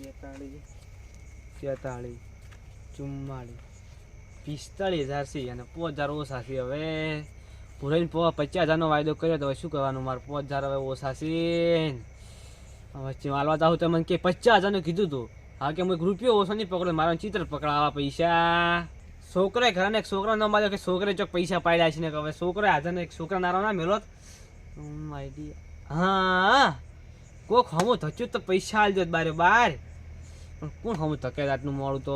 43 44 45,000 છે અને 5,000 ઓછા છે. હવે પૂરાઈને 50,000નો વાયદો કર્યો તો હવે શું કરવાનું? મારે 5,000 હવે ઓછા છે. હવે માલવા જાઉં તો મને કે 50,000નું કીધું તું. હા કે હું 1 રૂપિયો ઓછો નહીં પકડો, મારા ચિત્ર પકડાવા પૈસા. છોકરે ઘરે એક છોકરા ન માર્યો કે છોકરે ચોક પૈસા પાડ્યા છે ને હવે છોકરે હાજર એક છોકરા નારો ના મેલો. હા કોક હમું થચ્યું તો પૈસા આલજો બારે બાર. પણ કોણ હમું થકે આટલું મોડું? તો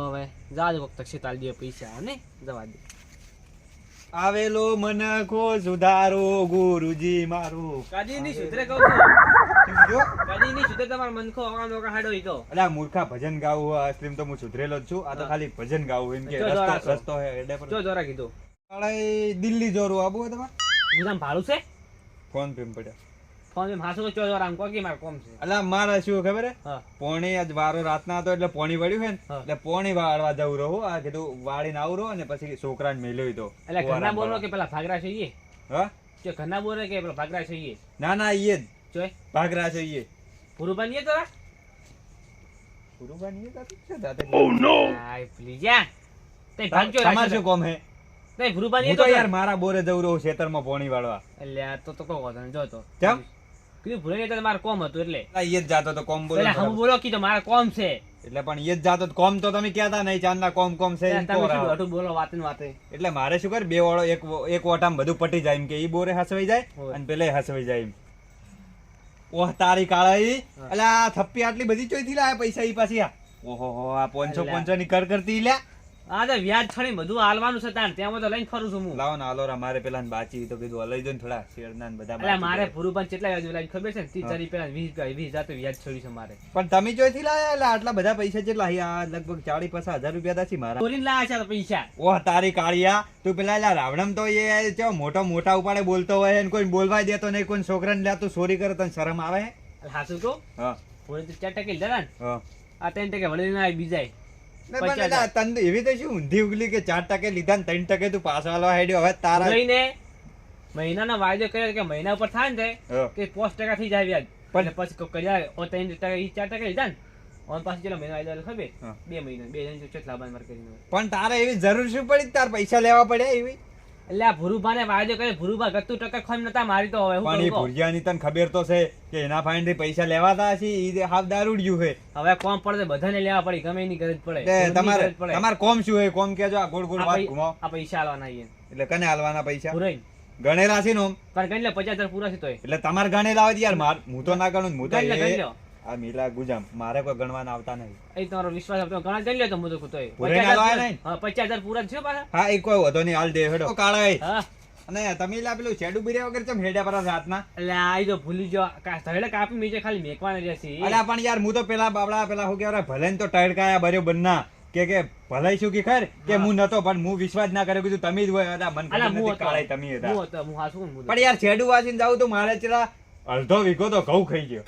હવે જાજો કોક તક્ષે તાલ દે પૈસા ને જવા દે. આવેલો મનખો સુધારો ગુરુજી મારું. કદી નહીં સુધરે કહું છું. કદી નહીં સુધરે તમારો મનખો અવાનો હાડો ઈકો. અલા મૂર્ખા ભજન ગાવું અસલીમ તો હું સુધરેલો જ છું. આ તો ખાલી ભજન ગાવું એમ કે રસ્તો હે એટલે પર. જો જોરા કીધું. અળાઈ દિલ્હી જોરું આબુ હે તમાર? ગુદામ ભાડું છે? ફોન પે પડ્યા. ફોન પે હાસો ચો જોરા આમ કોકી માર કોમ છે. અલા મારા શું ખબર હે? હા. પોણી આજ વારો રાતના હતો એટલે પોણી વળ્યું હે ને હા. એટલે પોણી વાળવા જવું રહો. આ કીધું વાળીને આવરો અને પછી છોકરાને મેલ્યો તો. એટલે ઘરના બોલો કે પેલા ભાગરા છે ઈ? હા? જો ઘરના બોલે કે પેલા ભાગરા છે ઈ? ના ના ઈએ જ જોય ભાગરા છે ઈએ. પુરુબા ની તો પુરુબાની ઈએ છે દાદા. ઓ નો આય ભૂલી જા. તે ભાગજો તમાર શું કોમ હે? તે પુરુબા ની હું તો તો યાર મારા બોરે જવું રહું ખેતરમાં પોણી વાળવા. એટલે આ તો કો વાત જો તો કેમ? કીધું ભૂલે તો મારે કોમ હતું એટલે ઈ જ જાતો તો કોમ બોલો. એટલે હમ બોલો કીધું મારે કોમ છે. એટલે પણ ઈ જ જાતો તો કોમ તો તમે કહેતા નહીં ચાંદના કોમ છે એમ તમે કહો શું રાવ. અટુ બોલો વાતે ને વાતે. એટલે મારે શું કર બે વાળો એક ઓટામાં બધું પટી જાય એમ કે ઈ બોરે હસવાઈ જાય હોય. અને પેલે હસવાઈ જાય એમ. ઓહ તારી કાળાઈ. એટલે આ થપ્પી આટલી બધી ચોઈથી લાયા પૈસા ઈ પાછી આ. ઓહો હો આ 500 ની કર કરતી લ્યા. આ તો વ્યાજ છોડી બધું હાલવાનું છે તાણ ત્યાં તો લઈને ફરું છું હું. લાવો ને આલોરા મારે પેલા બાચી તો કીધું લઈ દો ને થોડા શેરના ને બધા એટલે બાચી મારે દે. પુરુબા કેટલા વ્યાજ લાઈન ખબર છે ને 30 પેલા 20 તો વ્યાજ છોડી છે મારે. પણ તમે ચોઈથી લાયા એટલે આટલા બધા પૈસા કેટલા આ લગભગ 40-50 હજાર રૂપિયા હતા છે મારા. ચોરીને લાયા છે આ તો પૈસા. ઓહ તારી કાળિયા તું પેલા એલા રાવણમ તો એ ચો મોટા ઉપાડે બોલતો હોય અને કોઈ બોલવાય દેતો નહીં, કોઈ છોકરાને લે તું ચોરી કરે તને શરમ આવે? હાસુ કહું હા પૂરી તો 4 ટકે લીધા ને હા. આ 3 ટકે વળી ના બીજાય. ને પણ એલા તને એવી તો શું ઊંધી ઉગલી કે 4% લીધા ને 3% તું પાછો આલવા હેડ્યો. હવે તારા લઈને મહિનાનો વાયદો કર્યો કે મહિના ઉપર થાય ને હા. કે 5% થઈ જાય વ્યાજ. પણ- એટલે પછી કર્યા ઓ 3% ઈ 4% લીધા ને ઓન પાછી ચલો મહિના વાયદો ખબર હા. 2 મહિના 2 જણ કેટલા બાર માર કરીને. પણ તારે એવી જરૂર શું પડી તાર પૈસા લેવા પડ્યા એવી? એટલે આ ભુરુભાને વાયદો કર્યો ભુરુભા 70% ખોમ નતા મારી તો હવે પણ એ હું કરું ભુરિયાની તને ખબર તો છે કે એના ફાઈનથી પૈસા લેવાતા હશે ઈ હાફ દારૂડિયું છે. હવે કોમ પડે બધાને લેવા પડી ગમે એની ગરજ પડે એટલે કોમની તમારે ગરજ પડે. તમાર કોમ શું હે? કોમ કેજો આ ગોળ ગોળ આ વાત પૈ- ઘુમાવો. આ પૈસા આલવાના ઈ એટલે કને હાલવાના પૈસા? પુરાઈ ગણેલા છે ને ઓમ? પણ ગણી લે 50,000 પૂરા છે તોય એટલે તમારે ગણેલા હોય તો યાર માર હું તો ના ગણું. હું તો ગણી લે, ગણી એ- લો. આ મીલા ગુજામ મારે કોઈ ગણવાના આવતા નહીં. એ તમારો વિશ્વાસ આપતો ઘણા ગણી લે તો હું તો તોય પુરાઈને 50,000 આલવાના નહીં? હા 50,000 પૂરા છે પાછા. હા એ કોઈ વધો નહીં હાલ દે હેડો. ઓ કાળાઈ હા અને તમે લા પેલું શેડું બિર્યા વગર ચમ હેડ્યા પર રાતના? એટલે આ ઈ તો ભૂલી જો ધડે કાપી મીજે ખાલી મેકવાના રહેશે અલ્યા પણ યાર હું તો પેલા બાબડા પેલા હું કહેવાય ભલે ને તો ટડકાયા બરોબર ના કે ભલાઈ શું કે ખર કે હું નતો પણ હું વિશ્વાસ ના કર્યો કીધું તમે જ હોય. અલા મન ખબર નથી કાળાઈ તમે હતા. હું હાસું હું પણ યાર શેડું વાસીને જાઉં તો મારે ચલા અડધો વીઘો તો ઘઉં ખાઈ ગયો.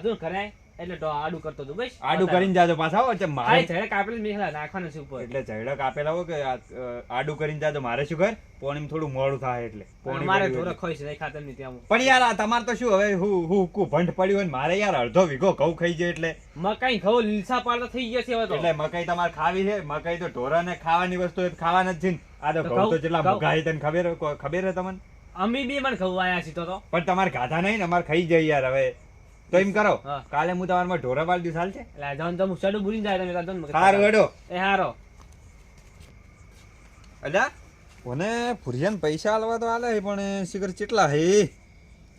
હજુ કરાય એટલે તો આડું કરતો હતો બસ આડું કરીને જાજો પાછા હો. મારે ખાલી ધડે કાપેલી મેખલા નાખવાના છે ઉપર એટલે ઝડક આપેલા હો કે આડું કરીને જાજો. મારે શું કર પોણીમાં થોડું મોડું થાય એટલે પોણી મારે પડ્યું થોડો એટલે. ખોઈ છે નહીં ખાતર નહીં ત્યાં પણ યાર આ તમારે તો શું હવે હું ભંડ પડ્યું હોય ને મારે યાર અડધો વીઘો ઘઉં ખાઈ જાય એટલે મકાઈ ઘઉં લીલસા પાડતા થઈ ગયા છે હવે તો એટલે મકાઈ તમારે ખાવી છે. મકાઈ તો ઢોરાને ખાવાની વસ્તુ હોય તો ખાવાના જ છે ને. આ તો તો ઘઉં તો ઘઉં- જેટલા ઘઉં- ભગાઈ તને ખબર હે તમને? અમે બી મને ઘઉં આયા છે તો પણ તમારે ગાધા નહીં ને અમારે ખાઈ જાય યાર. હવે તો એમ કરો હા. કાલે હું તમારા ઢોરા પાડી દઉં ચાલશે? એટલે આ જવાનું તો હું સડું ભૂલી જાય તમે તાર તો સારું હેડો. એ હારો અલ્યા મને ભુરિયાને પૈસા આલવા તો આલે પણ શિખર કેટલા હે?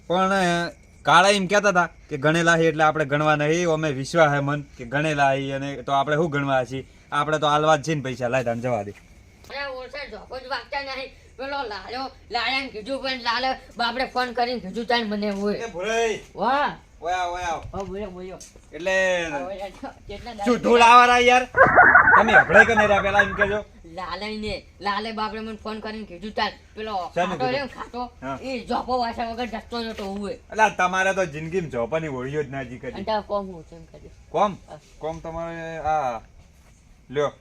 પણ કાળા એમ કહેતા હતા કે ગણેલા હે એટલે આપણે ગણવા નહીં. અમે વિશ્વાસ હે મન કે ગણેલા હે અને તો આપણે શું ગણવા છીએ? આપણે તો આલવા જ છે ને પૈસા. લાય તને જવા દે. અરે ઓછા જોકો જ વાગતા નહીં. પેલો લાયાને કીધું પણ લાલે બાપડે ફોન કરીને કીધું તાન મને હોય ભુરાઈ વાહ ઓયા ઓ બોલ્યો એટલે કેટલા શું ધૂળ આવારા યાર તમે હભળે કે નહીં રહ્યા પેલા એમ કેજો. લાલે બાપડે મને ફોન કરીને કીધું તાન પેલો શાનું ખાટો કીધું? રે ને ખાટો હા. એ જોપો વાસા વગર જતો નતો હોય એટલે તમારે તો જિંદગીમાં જોપાની હોળીઓ જ ના જી અને કરી. તાર કોમ હું છે એમ કીધું કોમ હા. કોમ તમારે આ લ્યો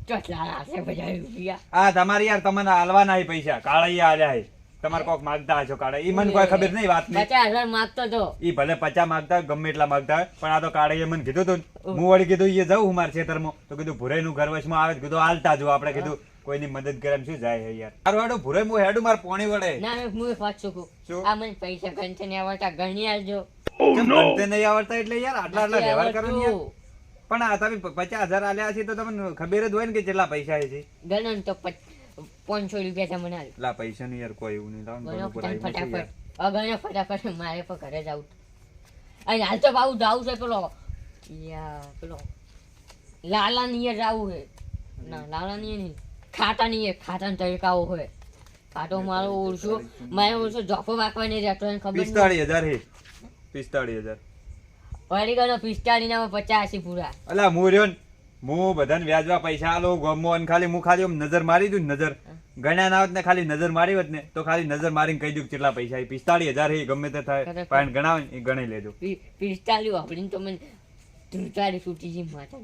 કેટલા છે બધા રૂપિયા આ તમારી યાર તમને આલવાના હે પૈસા. કાળૈયા આલ્યા હે તમારે કોક માગતા હશો કાળા ઈ મને કોઈ ખબર નહીં વાત નહીં 50,000 માંગતો તો. ઈ ભલે 50 માંગતા હોય, ગમે એટલા માંગતા હોય, પણ આ તો કાળાએ મને કીધું તું ને. હું વળી કીધું એ જવું હું મારા ખેતરમાં તો કીધું ભુરાઈનું ઘર વચમાં આવે તો કીધું હાલતા જો આપણે કીધું કોઈની મદદ કરે એમ શું જાય હે યાર. મારું હેડું ભુરાઈ હું હેડું માર પોણી વડે. ના હું પાછું કહું. શું? આ મને પૈસા ગણશે ને આવડતા ગણી આલજો. કેમ ગણતે નહીં આવડતા એટલે યાર આટલા આટલા વ્યવહાર કરો ને યાર. પણ આ તમે 50,000 આલ્યા છે તો તમને ખબર જ હોય ને કે કેટલા પૈસા છે. ગણો ને તો 500 રૂપિયા તમને આલ. એટલા પૈસા ની યાર કોઈ એવું નહીં લાવો ને ગણો ઘણું પુરાઈ મૂકે યાર. ફટાફટ. ગણો ફટાફટ મારે પણ ઘરે જાવું. અને હાલ તો બાબુ જાવું છે પેલો પેલો લાલા ની જાવું છે. ના લાલા ની નહીં, ખાતા ની ખાતા ને તરીકાઓ હોય. ખાટો મારો ઓળશો મારે ઓળશો જોફો વાંકવા નહીં રહેતો એને ખબર નહીં. 45,000 હે 45,000. વળી ગયો 45 ના 85 પૂરા. અલા હું રહ્યો ને હું બધાને વ્યાજવા પૈસા આલો ગમો અને ખાલી હું ખાલી આમ નજર મારી દઉં ને નજર ગણ્યા ના હોત ને ખાલી નજર મારી હોત ને તો ખાલી નજર મારીને કહી દઉં કે કેટલા પૈસા છે. 45,000 હે ગમે તે થાય ખરેખર. પણ ગણાવે ને એ ગણી લેજો. 45 વાપરીને તો મને 43 છૂટી જી માતા.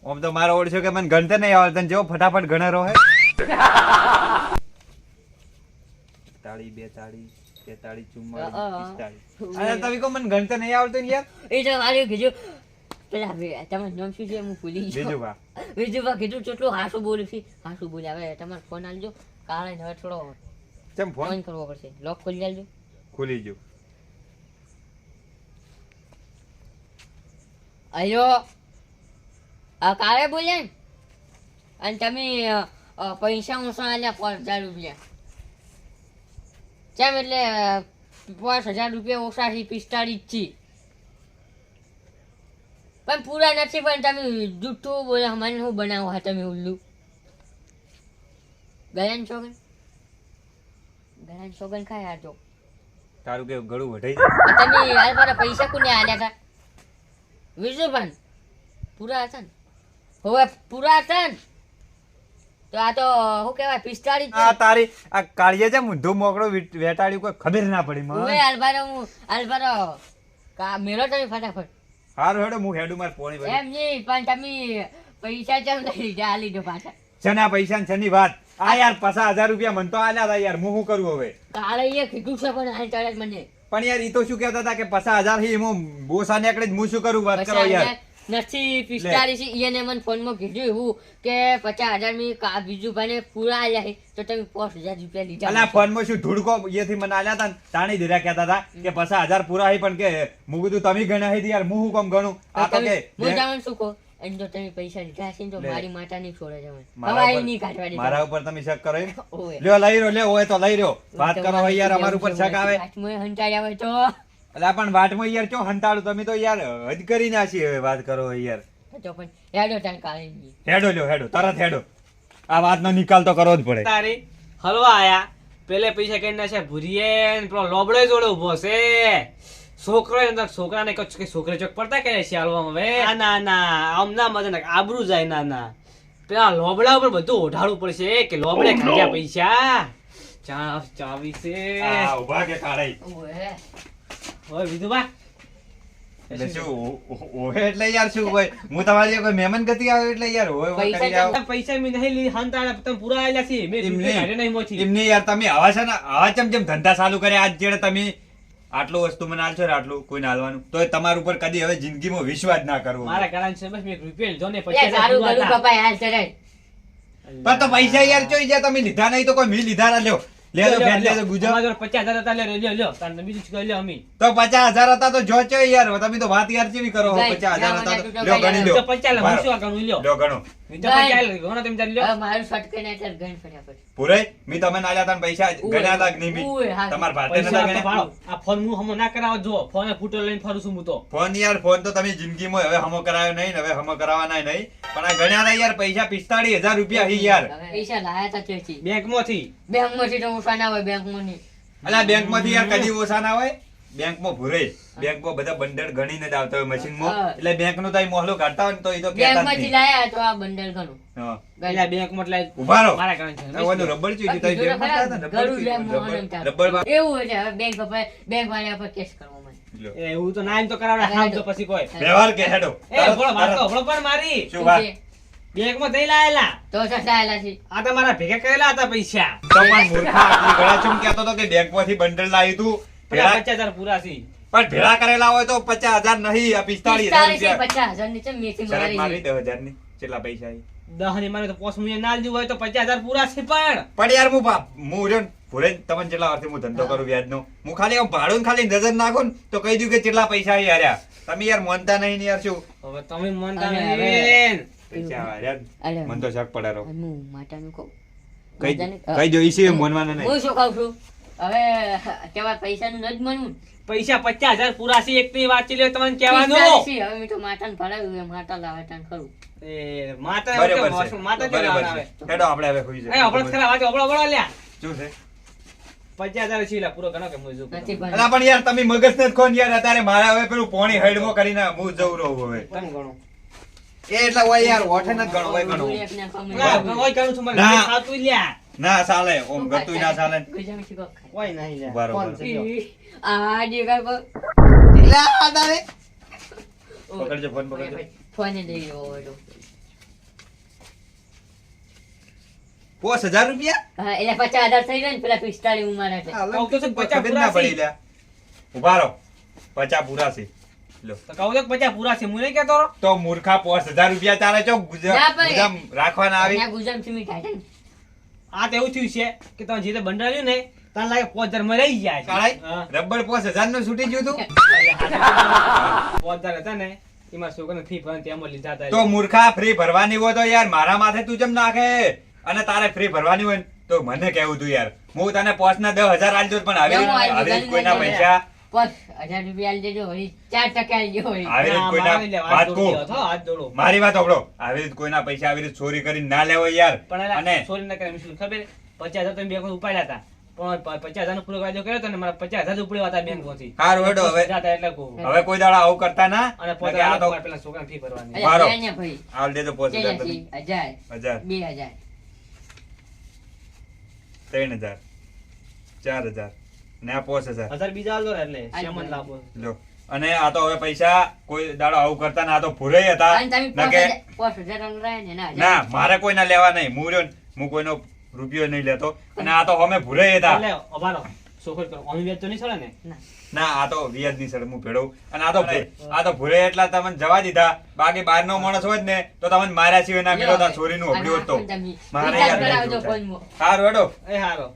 આમ તો મારો ઓળખ્યો કે મને ગણતે નહીં આવડે જેવો ફટાફટ ગણેરો હે. 42 43 44 45 અરે તમે કહો મને ગણતે નહીં આવડતું ને યાર. એ તો મારે કીધું પેલા તમારું નામ શું છે હું ભૂલી ગયો. બીજું વા બીજું કીધું કેટલું હાસું બોલ્યું છે. હાસું બોલ્યા હવે તમારો ફોન આલજો. કાલે હવે થોડો ચમ ફોન ફોન કરવો પડશે. લોક ખોલી આલજો. ખુલી ગયો. અયો આ કાલે બોલ્યા ને અને તમે પૈસા ઓછા આલ્યા 5,000 રૂપિયા. કેમ એટલે 5,000 રૂપિયા ઓછા છે 45 થી પણ પૂરા નથી. પણ તમે જૂઠું બોલ્યા મને શું બનાવો હા તમે ઉલ્લુ. ગયાન સોગન ખાય આજો. તારું કે ગળું વઢાઈ જાય. તમે હાલ મારા પૈસા કોને આલ્યા હતા? વિજુભાન પૂરા હતા ને? હવે પૂરા હતા ને તો આ તો શું કહેવાય 45 આ તારી આ કાળીએ છે ઊંધું મોકળો વેટાડ્યું કોઈ ખબર ના પડી હવે મને. હાલબારો મેળો તમે ફટાફટ. હારું હેડો હું હેડું માર પોણી વળી. એમ નહીં પણ તમે પૈસા ચમ લઈ લીધા આ લીધો પાછા. શેના પૈસા ને શેની વાત આ યાર 50,000 રૂપિયા મને તો આલ્યા હતા યાર હું શું કરું હવે. કાલે એ કીધું છે પણ હાલ ચાલે મને પણ યાર ઈ તો શું કહેતા હતા કે 50,000 થી હું બોસા નીકળે જ હું શું કરું વાત કરો યાર. નથી 45 એને મને ફોનમાં કીધું એવું કે 50,000 મેં બીજું ભાઈને પૂરા આલ્યા છે તો તમે 5,000 રૂપિયા લીધા. અલા ફોન માં શું ધૂળકો એથી મને આલ્યા હતા ને તાણી ધીરા કહેતા હતા કે 50,000 પૂરા હી પણ કે હું કીધું તમે ગણ્યા હી યાર હું કોમ ગણું આ તો કે હું જાણ શું કહું એમ જો તમે પૈસા લીધા છે ને તો મારી માતા ની છોડે જવાનું મારા હવાઈ ઉપર- નહીં કાઢવા દીધા. મારા ઉપર તમે શક કરો એમ? ઓય. લ્યો લઈ રહ્યો લ્યો હોય તો લઈ રહ્યો વાત કરો હવે યાર અમારા ઉપર શક આવે. હાથમાં હંતાઈ આવે તો અલા પણ વાટમાં યાર ચો હંતાડું તમે તો યાર હદ કરી નાખી હવે વાત કરો હવે યાર. તો પણ હેડો તાન કાલે નહીં. હેડો લ્યો હેડો તરત હેડો આ વાતનો નિકાલ તો કરવો જ પડે. તારી હલવા આયા પેલે પૈસા કઈ છે ભૂરીએ ને પેલો લોબડો જોડે ઉભો છે. છોકરાને કચ્છ કે છોકરે ચોક પડતા કે છે હાલવામાં હવે ના ના આમ ના મજા ના આબરૂ જાય ના ના પેલા લોબડા ઉપર બધું ઓઢાડવું પડશે કે લોબડે ખાધ્યા પૈસા ચાવી છે. આ ઉભા કે કાળાઈ ઓય. હવે વિધુબા એટલે શું ઓહે એટલે યાર શું હોય હું તમારી કોઈ મહેમાન ગતિ આવ્યો એટલે યાર હોય હોય કરી આવો. પૈસા મેં નહીં લીધી હંતાડા તમે પૂરા આલ્યા છે મેં એમ રૂપિયા કાઢ્યા નહીં મોથી. એમને યાર તમે આવા છે ને આવા ચમ જેમ ધંધા ચાલુ કર્યા આજ જેડે તમે આટલું વસ્તુ મને આલશો ને આટલું કોઈને આલવાનું તો તમારા ઉપર કદી હવે જિંદગીમાં વિશ્વાસ ના કરવો. મારા કારણ છે બસ મેં એક રૂપિયા લીધો ને લે પછી સારું ગળું કપાય હાલ ચડાય. પણ તો પૈસા યાર ચોઈ જાય તમે લીધા નહીં તો કોઈ મી લીધા ના લ્યો લેજો ફેર લેજો ગુજો 50,000 હતા લ્યો તારે બીજું શું લ્યો અમી તો 50,000 હતા તો જો ચોઈ યાર તમે તો વાત યાર કેવી કરો 50,000 હતા તો લ્યો ગણી લ્યો. તો 50 હું શું ગણું લ્યો લ્યો ગણો તો 50 ગણો તમે તારે લ્યો. હવે મારું ફટકે ના એટલે ગણ ફટાફટ. પૂરે મી તમે નાલ્યા તા ને પૈસા ગણ્યા તા કે નહીં મી ઉય, હા. તમાર ભાતે પૈસા નતા તો ગણ્યા ભાડો. આ ફોન હું હમો ના કરાવો જો ફોને ફૂટો લઈને ફરું છું હું તો ફોન યાર ફોન તો તમે જિંદગીમાં હવે હમો કરાયો નહીં ને હવે હમો કરાવવાના નહીં પણ આ ગણ્યા તા યાર પૈસા 45,000 રૂપિયા હી યાર. પૈસા લાયા તા ત્યાંથી. બેંકમાંથી બેંકમાંથી તો ઓછા ના હોય બેંકમાં નહીં. અલા બેંકમાંથી યાર કદી ઓછા ના હોય બેંકમાં ભૂરે બેંકમાં બધા બંડલ ગણીને જ આવતા હોય મશીનમાં હા. એટલે બેંકનું તો અહીં મોહલો કાઢતા હોય ને તો એ તો કહેતા જ બેંકમાંથી નહીં. લાયા તો આ બંડલ ઘણું. હા. એટલે બેંકમાં એટલે ઉભા રહો મારા કારણ છે ઓલું રબર ચૂઈ ગયું, તો એ બેંકમાં હતા ને, રબર ચૂઈ ગયું, રબર માં- એવું હોય છે હવે બેંક વાળા પર કેસ કરવો મને. લ્યો. એવું તો નામ તો કરાવડા હામ તો પછી કોઈ વ્યવહાર કે હેડો એ ભોળો મારતો ભોળો પણ મારી શું વાત? બેંકમાં જઈ લાયેલા. તો સસાયેલા છે. આ તમારા ભેગા કરેલા હતા પૈસા. તો પણ મૂર્ખા આટલી ગળાચૂમ કહેતો હતો કે બેંકમાંથી બંડલ લાવી તું પેલા ભેળા- 50,000 પૂરા છે. પણ ભેળા કરેલા હોય તો 50,000 નહીં આ 45,000 રૂપિયા 50,000 ની ચમ મેથી શરત મારી મારી છે. 10,000 ની કેટલા પૈસા આવી? 10 ની મારે તો પોસ મુએ ના લીધું હોય તો 50,000 પૂરા છે પણ. પણ યાર હું રહ્યો ને, ભૂરે તમને જેટલા વર્ષથી હું ધંધો કરું વ્યાજનો, હું ખાલી આમ ભાડું ખાલી નજર નાખું ને તો કહી દઉં કે કેટલા પૈસા આવી હાર્યા. તમે યાર માનતા નહીં ને યાર, શું હવે તમે માનતા અરે નહીં. પૈસા હાર્યા ને? અરે મને તો શક પડે રહો. હું માતાનું કહું. કઈ માતાને- કઈ જો ઈસી માનવાના નહીં. હું શું કહું છું હવે કેવા પૈસાનું ન જ મળવું પૈસા 50,000 પૂરા છે. એક ની વાંચી લ્યો તમને કહેવાનું. 45 હવે મેં તો માતાને ભરાવ્યું એ માતા લાવે તાન ખરું એ માતા બરાબર છે. માતા બરાબર જોડે છે. આવે. હેડો આપણે હવે હોઈ એ જાય. આપણો ખરા વાંચો આપણો લ્યા. શું છે? 50,000 છે લા પૂરો ગણો કે હું જોઉં. નથી અલા પણ યાર તમે મગજ ને જ ખોન યાર, અત્યારે મારા હવે પેલું પોણી હૈડમો કરીને હું જઉં રહું હવે. તમે ગણો. એ એટલે હોય યાર ઓઠે ન જ ગણો હોય ગણો. ના, કોઈ ગણું છું મને ના. નહીં ખાતું લ્યા. ના ચાલે, ઓમ ગતું ના ચાલે. કોઈ નહીં લ્યા. બરાબર. કોણ છે લ્યો? આ દેખાય પર પકડજો ફોન પકડજો. ફોન લઈ ગયો હોય 5,000 રૂપિયા? હા એટલે 50,000 થઈ ગયા ને પેલા 45 ઉમારા છે હાલો, કહું તો છું, 50 ખબર ના પૂરા પડી લ્યા. ઉભા રહો. 50 પૂરા છે. લો. તો કહું તો 50 પૂરા છે. હું નહીં કહેતો. તો મૂર્ખા 5,000 રૂપિયા તારે ચો ના પણ- ગુજામ રાખવાના આવી. અહીંયા ગુજામ થી મીઠા છે ને આ તો એવું થયું છે કે તમે જે તે બંડાવ્યું ને તને લાગે 5,000 માં રહી ગયા છે. કાળાઈ, હા. રબર 5,000 નું છૂટી ગયું તું. 5,000 હતા ને એમાં છોકરાને ફી ભરવાની તેમાં લીધા હતા. તો મૂર્ખા ફ્રી ભરવાની હોય તો યાર મારા માથે તું જેમ નાખે, અને તારે ફ્રી ભરવાની હોય ને તો મને કેવું તું યાર, હું તને 5 ના 10,000 આલી દઉં, પણ આવી રીતે કોઈના પૈસા 5,000 રૂપિયા આલી દેજો વળી 4% આલી દેજો વળી આવી રીતે ના, કોઈના મારે લ્યા, વાત હાથ કહું. જોડ્યો હતો, હાથ જોડો. મારી વાત સાંભળો, આવી રીતે કોઈના પૈસા આવી રીતે ચોરી કરીને ના લેવો યાર. પણ અને સોરી ના કરે શું ખબર 50,000 તો બેંક ઉપાડ્યા હતા પણ 50,000 નો પૂરો વાયદો કર્યો હતો ને મારા 50,000 ઉપડ્યા હતા બેંક માંથી. હારું હેડો હવે. જાતા એટલે કહું. હવે કોઈ દાડા આવું કરતા ના. અને નકે આ તો 50,000 પેલા છોકરાને ફી ભરવાની. અરે મારો. ત્યાં ને ભાઈ આલ દેજો 5,000 તમે. 1000 1000, 2000 3,000, 4,000 ને આ 5,000. 1000 બીજા આલો ને એટલે આજ શ્યામન લાભો. લો. અને આ તો હવે પૈસા કોઈ દાડો આવું કરતા ના, આ તો ભૂરે હતા. અને તમે નકે 5,000 અનરાય ને ના ના મારે કોઈના લેવા નહીં. હું રહ્યો ને, હું કોઈનો રૂપિયો નહીં લેતો. અને આ તો અમે ભૂરે હતા. એટલે અભારો છોકરો કરો ઓન વેચ તો નહીં ચડે ને. ના આ તો વ્યાજ ની સર હું ભેળવું. અને આ તો ભૂરે એટલા તમને જવા દીધા. બાકી બહાર નો માણસ હોય જ ને તો તમને માર્યા સિવાય ના મેળવતા. ચોરી નું હબડ્યું હોત તો મારે યાર નહીં જોતા. સારું હેડો. એ હારો